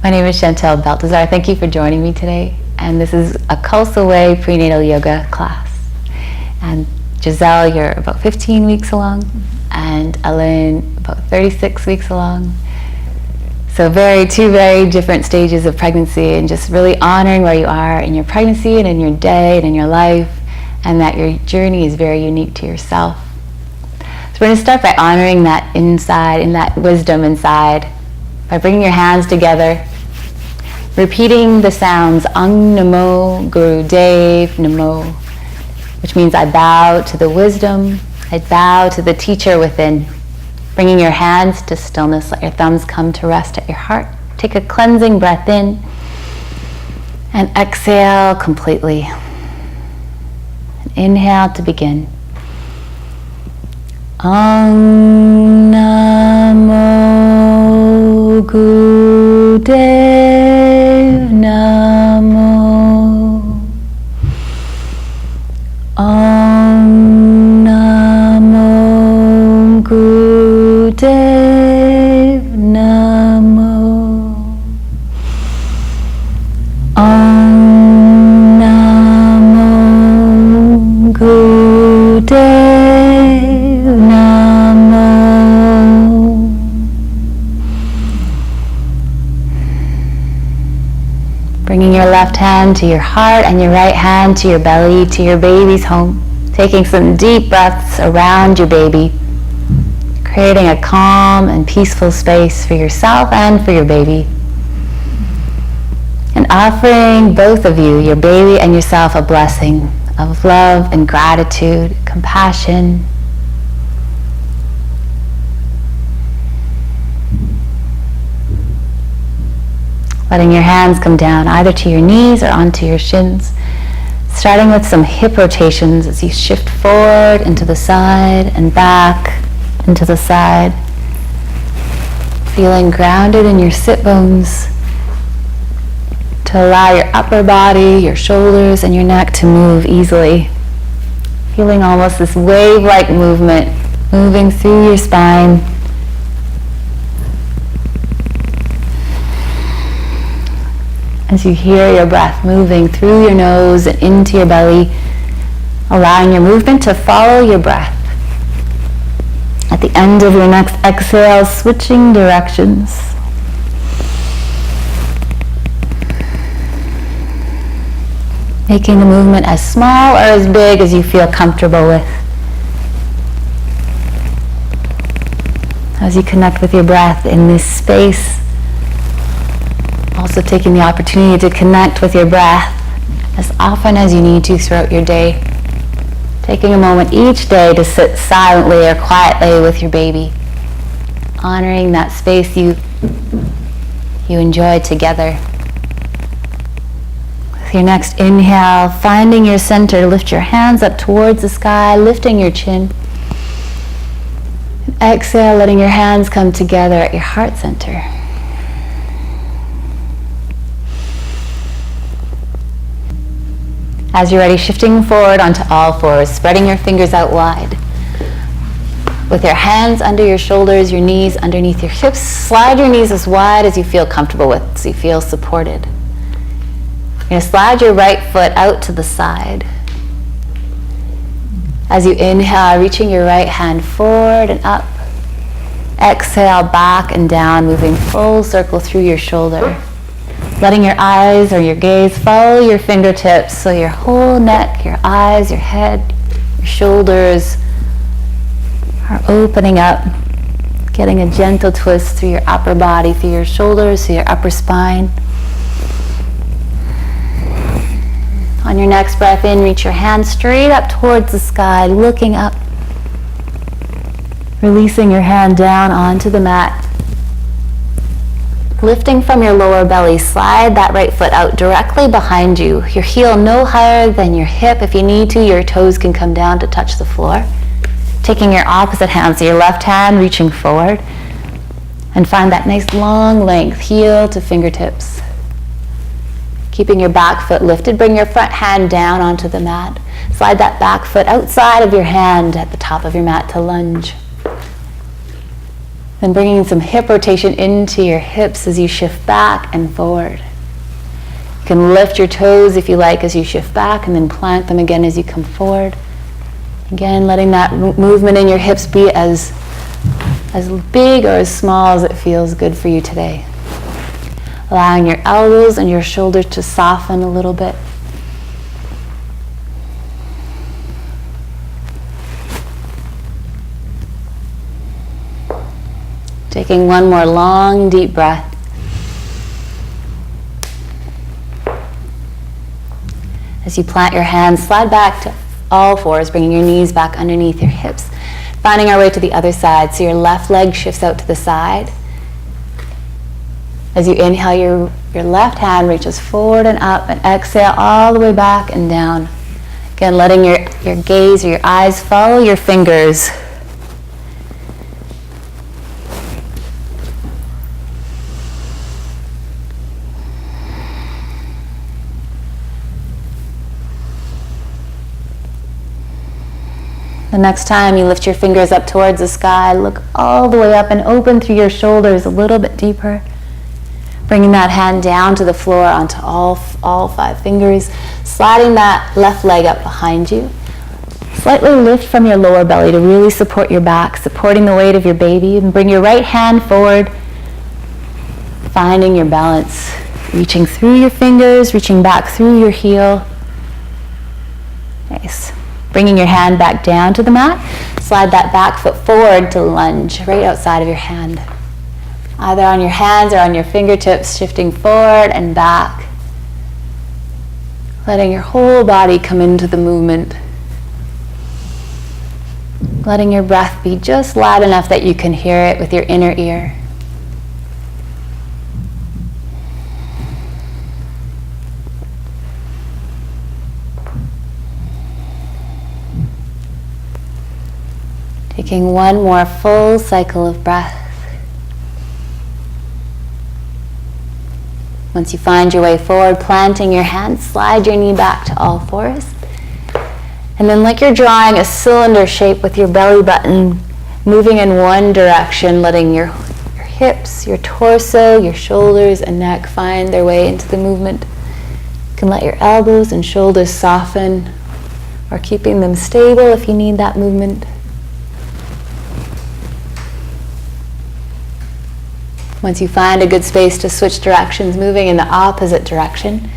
My name is Shantel Baltazar. Thank you for joining me today. And this is a Khalsa way prenatal yoga class. And Giselle, you're about 15 weeks along, and Ellen, about 36 weeks along. So two very different stages of pregnancy, and just really honoring where you are in your pregnancy and in your day and in your life, and that your journey is very unique to yourself. So we're going to start by honoring that inside, and that wisdom inside, by bringing your hands together, repeating the sounds Ang Namo Guru Dev Namo, which means I bow to the wisdom, I bow to the teacher within. Bringing your hands to stillness, let your thumbs come to rest at your heart. Take a cleansing breath in and exhale completely. And inhale to begin. Ang Namo Guru Dev Namo. Ang Namo Guru Dev Namo. Ang Namo Guru Dev Namo. Bringing your left hand to your heart and your right hand to your belly, to your baby's home. Taking some deep breaths around your baby, creating a calm and peaceful space for yourself and for your baby. And offering both of you, your baby and yourself, a blessing of love and gratitude, compassion. Letting your hands come down either to your knees or onto your shins. Starting with some hip rotations as you shift forward into the side and back into the side. Feeling grounded in your sit bones to allow your upper body, your shoulders, and your neck to move easily. Feeling almost this wave-like movement moving through your spine. As you hear your breath moving through your nose and into your belly, allowing your movement to follow your breath. At the end of your next exhale, switching directions. Making the movement as small or as big as you feel comfortable with. As you connect with your breath in this space, also taking the opportunity to connect with your breath as often as you need to throughout your day. Taking a moment each day to sit silently or quietly with your baby. Honoring that space you enjoy together. With your next inhale, finding your center, lift your hands up towards the sky, lifting your chin. And exhale, letting your hands come together at your heart center. As you're ready, shifting forward onto all fours, spreading your fingers out wide. With your hands under your shoulders, your knees underneath your hips, slide your knees as wide as you feel comfortable with, so you feel supported. You're going to slide your right foot out to the side. As you inhale, reaching your right hand forward and up. Exhale, back and down, moving full circle through your shoulder. Letting your eyes or your gaze follow your fingertips, so your whole neck, your eyes, your head, your shoulders are opening up, getting a gentle twist through your upper body, through your shoulders, through your upper spine. On your next breath in, reach your hands straight up towards the sky, looking up. Releasing your hand down onto the mat. Lifting from your lower belly, slide that right foot out directly behind you. Your heel no higher than your hip. If you need to, your toes can come down to touch the floor. Taking your opposite hand, so your left hand reaching forward. And find that nice long length, heel to fingertips. Keeping your back foot lifted, bring your front hand down onto the mat. Slide that back foot outside of your hand at the top of your mat to lunge. Then bringing some hip rotation into your hips as you shift back and forward. You can lift your toes if you like as you shift back, and then plant them again as you come forward. Again, letting that movement in your hips be as big or as small as it feels good for you today. Allowing your elbows and your shoulders to soften a little bit. Taking one more long, deep breath. As you plant your hands, slide back to all fours, bringing your knees back underneath your hips. Finding our way to the other side, so your left leg shifts out to the side. As you inhale, your left hand reaches forward and up, and exhale all the way back and down. Again, letting your gaze or your eyes follow your fingers. The next time you lift your fingers up towards the sky, look all the way up and open through your shoulders a little bit deeper. Bringing that hand down to the floor onto all 5 fingers, sliding that left leg up behind you. Slightly lift from your lower belly to really support your back, supporting the weight of your baby, and bring your right hand forward, finding your balance, reaching through your fingers, reaching back through your heel. Nice. Bringing your hand back down to the mat, slide that back foot forward to lunge right outside of your hand. Either on your hands or on your fingertips, shifting forward and back. Letting your whole body come into the movement. Letting your breath be just loud enough that you can hear it with your inner ear. Taking one more full cycle of breath. Once you find your way forward, planting your hands, slide your knee back to all fours. And then like you're drawing a cylinder shape with your belly button moving in one direction, letting your hips, your torso, your shoulders and neck find their way into the movement. You can let your elbows and shoulders soften, or keeping them stable if you need that movement. Once you find a good space to switch directions, moving in the opposite direction.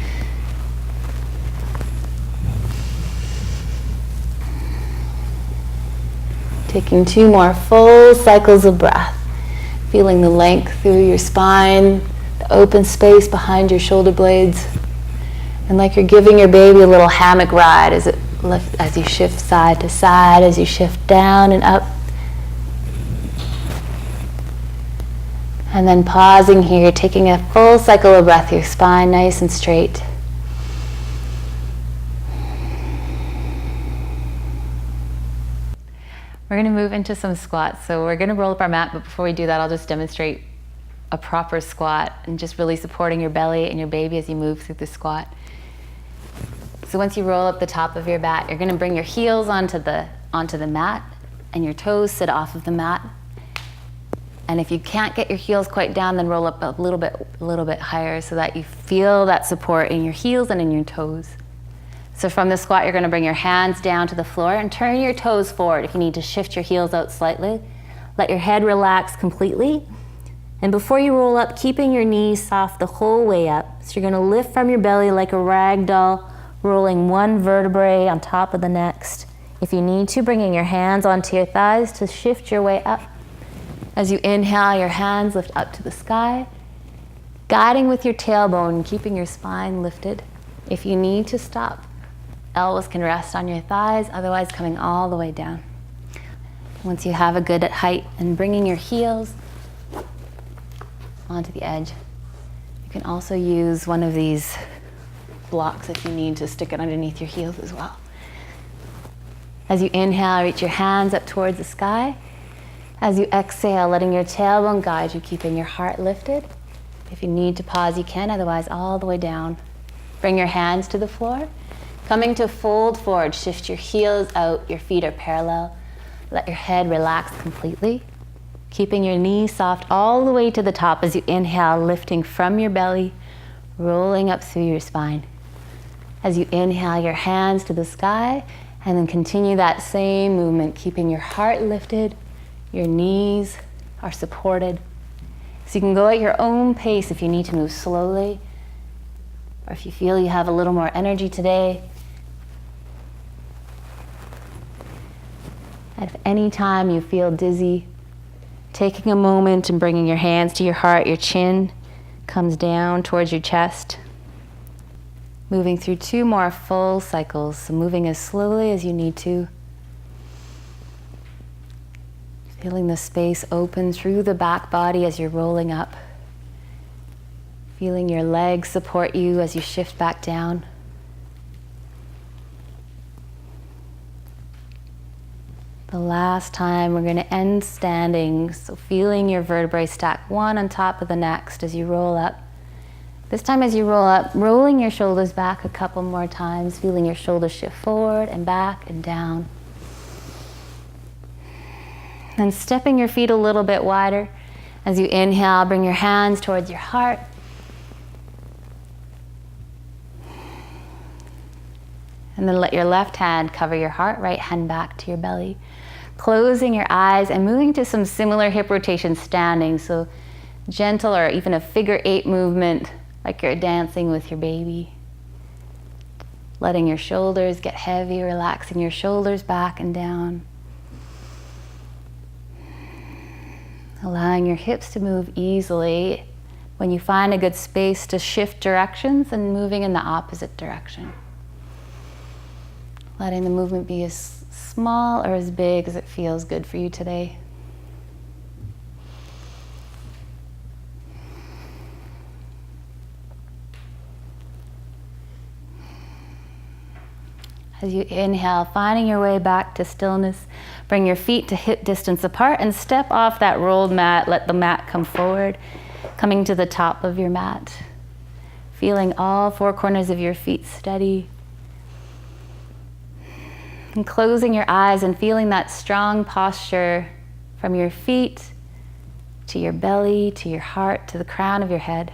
Taking 2 more full cycles of breath. Feeling the length through your spine, the open space behind your shoulder blades. And like you're giving your baby a little hammock ride as you shift side to side, as you shift down and up. And then pausing here, taking a full cycle of breath, your spine nice and straight. We're going to move into some squats. So we're going to roll up our mat, but before we do that, I'll just demonstrate a proper squat and just really supporting your belly and your baby as you move through the squat. So once you roll up the top of your mat, you're going to bring your heels onto the mat and your toes sit off of the mat. And if you can't get your heels quite down, then roll up a little bit higher so that you feel that support in your heels and in your toes. So from the squat, you're going to bring your hands down to the floor and turn your toes forward. If you need to shift your heels out slightly, let your head relax completely. And before you roll up, keeping your knees soft the whole way up. So you're going to lift from your belly like a rag doll, rolling one vertebrae on top of the next. If you need to, bringing your hands onto your thighs to shift your way up. As you inhale, your hands lift up to the sky, guiding with your tailbone, keeping your spine lifted. If you need to stop, elbows can rest on your thighs, otherwise coming all the way down. Once you have a good height, and bringing your heels onto the edge. You can also use one of these blocks if you need to stick it underneath your heels as well. As you inhale, reach your hands up towards the sky. As you exhale, letting your tailbone guide you, keeping your heart lifted. If you need to pause, you can, otherwise all the way down. Bring your hands to the floor. Coming to fold forward, shift your heels out, your feet are parallel. Let your head relax completely. Keeping your knees soft all the way to the top as you inhale, lifting from your belly, rolling up through your spine. As you inhale, your hands to the sky, and then continue that same movement, keeping your heart lifted, your knees are supported. So you can go at your own pace if you need to move slowly, or if you feel you have a little more energy today. At any time you feel dizzy, taking a moment and bringing your hands to your heart, your chin comes down towards your chest. Moving through 2 more full cycles, so moving as slowly as you need to. Feeling the space open through the back body as you're rolling up. Feeling your legs support you as you shift back down. The last time we're going to end standing, so feeling your vertebrae stack one on top of the next as you roll up. This time as you roll up, rolling your shoulders back a couple more times, feeling your shoulders shift forward and back and down. And stepping your feet a little bit wider. As you inhale, bring your hands towards your heart. And then let your left hand cover your heart, right hand back to your belly. Closing your eyes and moving to some similar hip rotation standing. So gentle or even a figure 8 movement, like you're dancing with your baby. Letting your shoulders get heavy, relaxing your shoulders back and down. Allowing your hips to move easily. When you find a good space to shift directions and moving in the opposite direction. Letting the movement be as small or as big as it feels good for you today. As you inhale, finding your way back to stillness, bring your feet to hip distance apart and step off that rolled mat. Let the mat come forward, coming to the top of your mat. Feeling all 4 corners of your feet steady. And closing your eyes and feeling that strong posture from your feet to your belly, to your heart, to the crown of your head.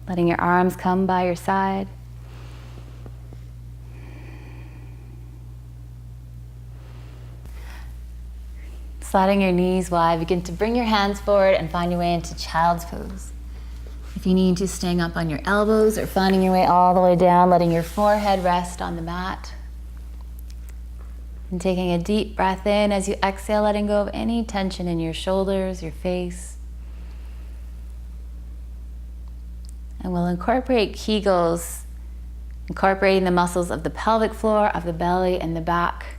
Letting your arms come by your side. Sliding your knees wide, begin to bring your hands forward and find your way into child's pose. If you need to, staying up on your elbows or finding your way all the way down, letting your forehead rest on the mat. And taking a deep breath in as you exhale, letting go of any tension in your shoulders, your face. And we'll incorporate Kegels, incorporating the muscles of the pelvic floor, of the belly, and the back.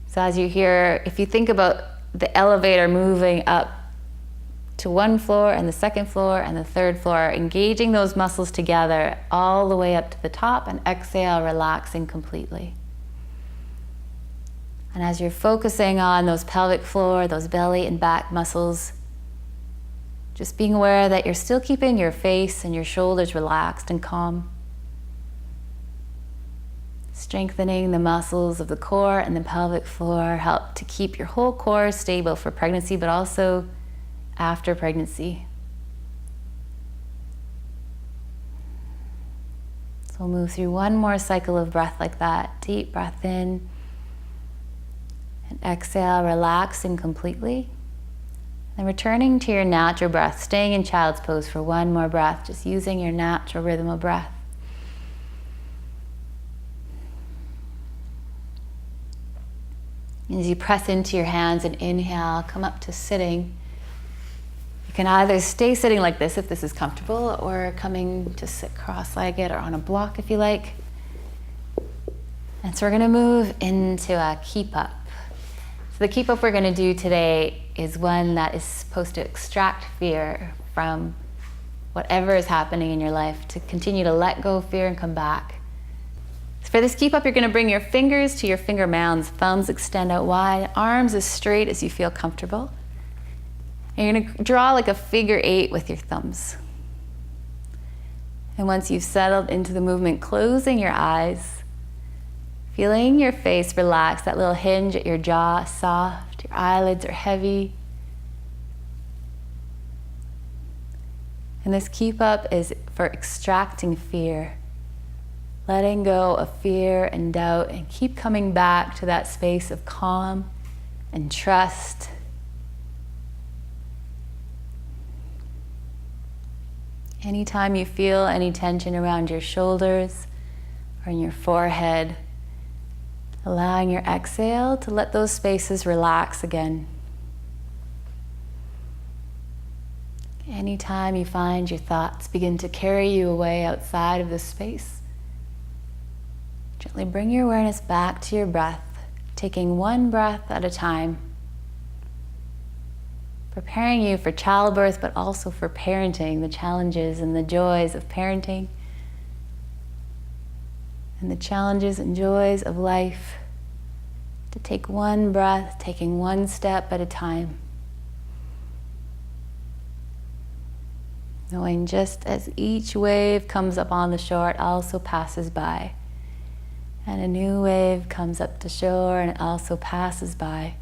So as you hear, if you think about the elevator moving up to 1 floor and the 2nd floor and the 3rd floor, engaging those muscles together all the way up to the top, and exhale, relaxing completely. And as you're focusing on those pelvic floor, those belly and back muscles, just being aware that you're still keeping your face and your shoulders relaxed and calm. Strengthening the muscles of the core and the pelvic floor help to keep your whole core stable for pregnancy, but also after pregnancy. So we'll move through 1 more cycle of breath like that. Deep breath in and exhale, relaxing completely. Then returning to your natural breath, staying in child's pose for 1 more breath, just using your natural rhythm of breath. As you press into your hands and inhale, come up to sitting. You can either stay sitting like this if this is comfortable, or coming to sit cross-legged or on a block if you like. And so we're going to move into a keep up. So the keep up we're going to do today is one that is supposed to extract fear from whatever is happening in your life, to continue to let go of fear and come back. So for this keep up, you're going to bring your fingers to your finger mounds, thumbs extend out wide, arms as straight as you feel comfortable. And you're going to draw like a figure 8 with your thumbs. And once you've settled into the movement, closing your eyes, Feeling your face relax, that little hinge at your jaw soft, your eyelids are heavy. And this keep up is for extracting fear. Letting go of fear and doubt and keep coming back to that space of calm and trust. Anytime you feel any tension around your shoulders or in your forehead, allowing your exhale to let those spaces relax again. Anytime you find your thoughts begin to carry you away outside of this space, gently bring your awareness back to your breath, taking one breath at a time, preparing you for childbirth, but also for parenting, the challenges and the joys of parenting, and the challenges and joys of life, to take one breath, taking one step at a time. Knowing just as each wave comes up on the shore, it also passes by. And a new wave comes up to shore and it also passes by.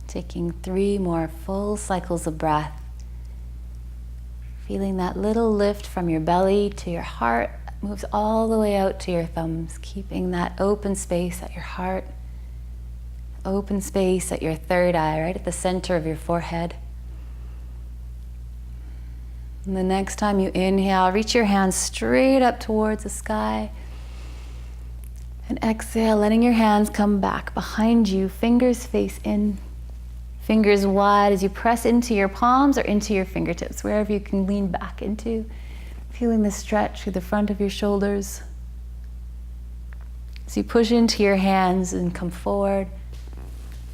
Taking 3 more full cycles of breath. Feeling that little lift from your belly to your heart, moves all the way out to your thumbs, keeping that open space at your heart, open space at your third eye, right at the center of your forehead. And the next time you inhale, reach your hands straight up towards the sky. And exhale, letting your hands come back behind you, fingers face in. Fingers wide as you press into your palms or into your fingertips, wherever you can lean back into. Feeling the stretch through the front of your shoulders. As you push into your hands and come forward,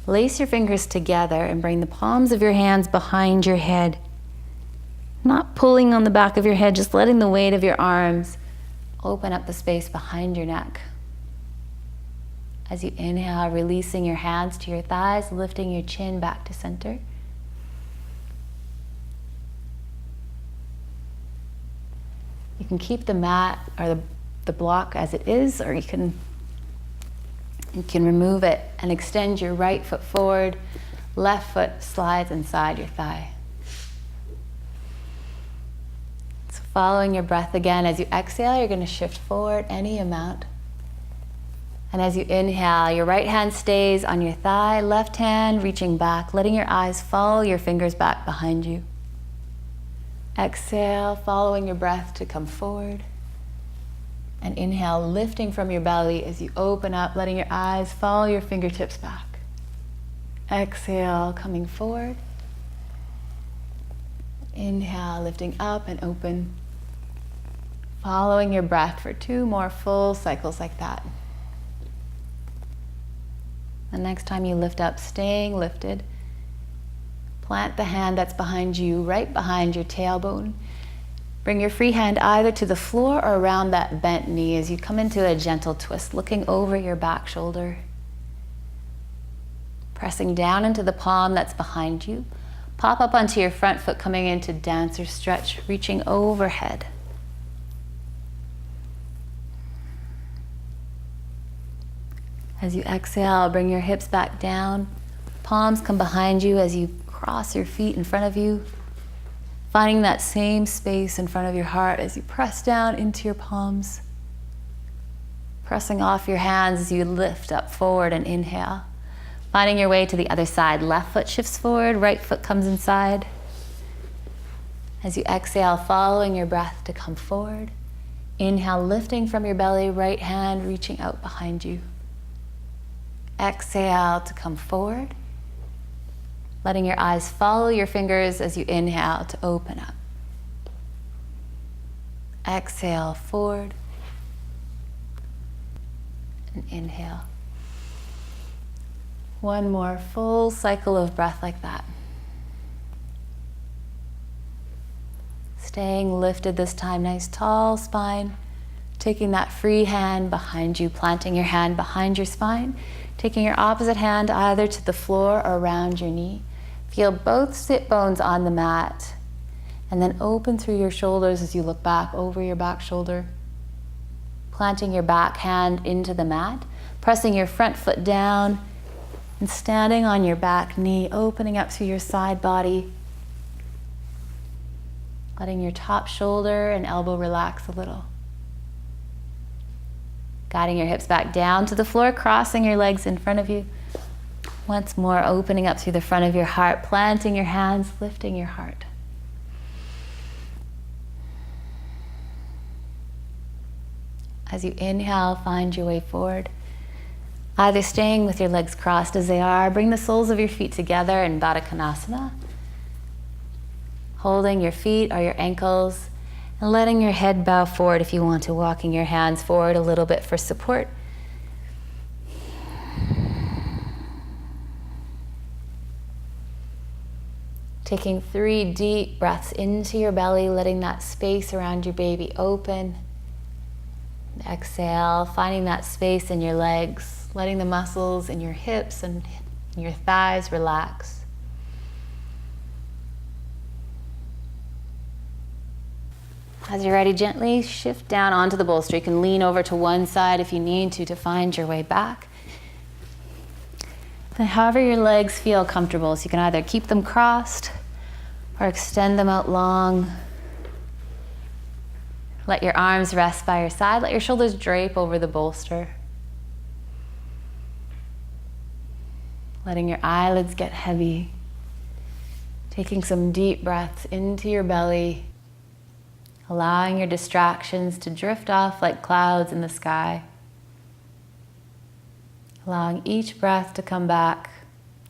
lace your fingers together and bring the palms of your hands behind your head. Not pulling on the back of your head, just letting the weight of your arms open up the space behind your neck. As you inhale, releasing your hands to your thighs, lifting your chin back to center. You can keep the mat or the block as it is, or you can remove it and extend your right foot forward, left foot slides inside your thigh. So following your breath again, as you exhale, you're going to shift forward any amount. And as you inhale, your right hand stays on your thigh, left hand reaching back, letting your eyes follow your fingers back behind you. Exhale, following your breath to come forward. And inhale, lifting from your belly as you open up, letting your eyes follow your fingertips back. Exhale, coming forward. Inhale, lifting up and open. Following your breath for 2 more full cycles like that. The next time you lift up, staying lifted, plant the hand that's behind you, right behind your tailbone. Bring your free hand either to the floor or around that bent knee as you come into a gentle twist, looking over your back shoulder. Pressing down into the palm that's behind you. Pop up onto your front foot, coming into dancer stretch, reaching overhead. As you exhale, bring your hips back down. Palms come behind you as you cross your feet in front of you. Finding that same space in front of your heart as you press down into your palms. Pressing off your hands as you lift up forward and inhale. Finding your way to the other side. Left foot shifts forward, right foot comes inside. As you exhale, following your breath to come forward. Inhale, lifting from your belly, right hand reaching out behind you. Exhale to come forward. Letting your eyes follow your fingers as you inhale to open up. Exhale, forward. And inhale. One more full cycle of breath like that. Staying lifted this time, nice tall spine. Taking that free hand behind you, planting your hand behind your spine. Taking your opposite hand either to the floor or around your knee. Feel both sit bones on the mat. And then open through your shoulders as you look back over your back shoulder. Planting your back hand into the mat. Pressing your front foot down. And standing on your back knee, opening up through your side body. Letting your top shoulder and elbow relax a little. Guiding your hips back down to the floor, crossing your legs in front of you. Once more, opening up through the front of your heart, planting your hands, lifting your heart. As you inhale, find your way forward. Either staying with your legs crossed as they are, bring the soles of your feet together in Baddha Konasana. Holding your feet or your ankles and letting your head bow forward if you want to, walking your hands forward a little bit for support. Taking 3 deep breaths into your belly, letting that space around your baby open. Exhale, finding that space in your legs. Letting the muscles in your hips and your thighs relax. As you're ready, gently shift down onto the bolster. You can lean over to one side if you need to find your way back. And however your legs feel comfortable, so you can either keep them crossed or extend them out long. Let your arms rest by your side. Let your shoulders drape over the bolster. Letting your eyelids get heavy. Taking some deep breaths into your belly. Allowing your distractions to drift off like clouds in the sky. Allowing each breath to come back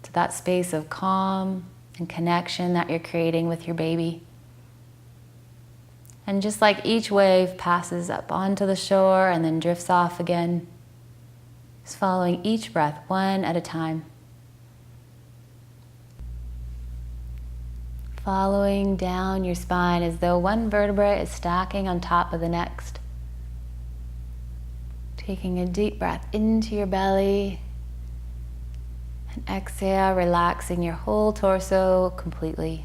to that space of calm and connection that you're creating with your baby. And just like each wave passes up onto the shore and then drifts off again, just following each breath one at a time. Following down your spine as though one vertebra is stacking on top of the next. Taking a deep breath into your belly and exhale, relaxing your whole torso completely.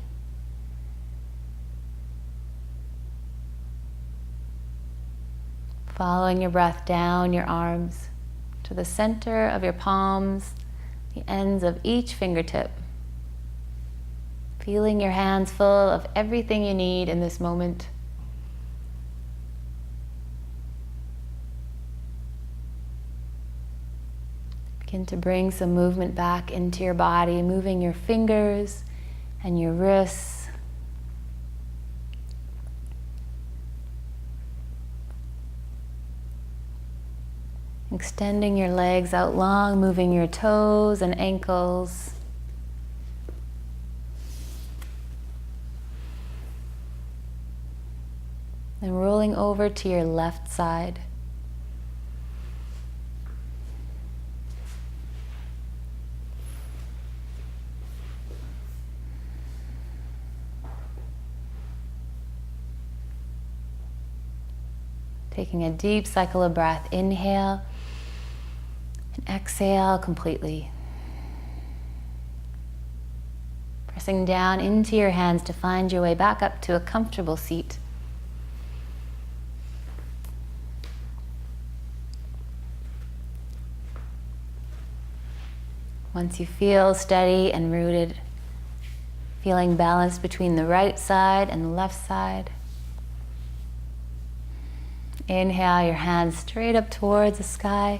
Following your breath down your arms to the center of your palms, the ends of each fingertip. Feeling your hands full of everything you need in this moment. Begin to bring some movement back into your body, moving your fingers and your wrists. Extending your legs out long, moving your toes and ankles. Then rolling over to your left side. Taking a deep cycle of breath, inhale and exhale completely. Pressing down into your hands to find your way back up to a comfortable seat. Once you feel steady and rooted, feeling balanced between the right side and the left side, inhale your hands straight up towards the sky,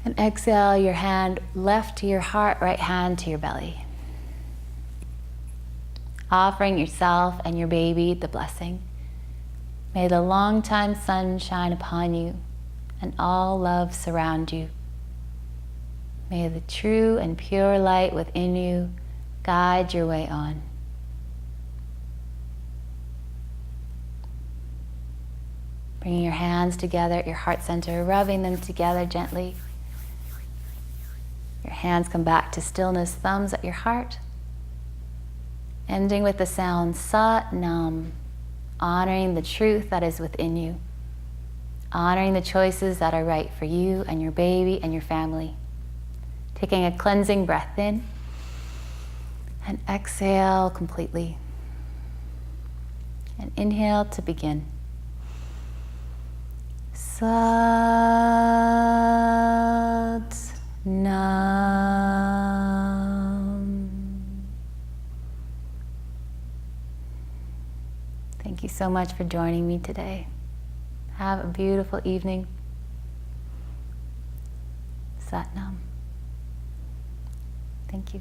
and exhale your hand left to your heart, right hand to your belly. Offering yourself and your baby the blessing. May the long-time sun shine upon you and all love surround you. May the true and pure light within you guide your way on. Bringing your hands together at your heart center, rubbing them together gently. Your hands come back to stillness, thumbs at your heart. Ending with the sound Sat Nam, honoring the truth that is within you, honoring the choices that are right for you and your baby and your family. Taking a cleansing breath in and exhale completely. And inhale to begin. Sat Nam. Thank you so much for joining me today. Have a beautiful evening. Sat Nam. Thank you.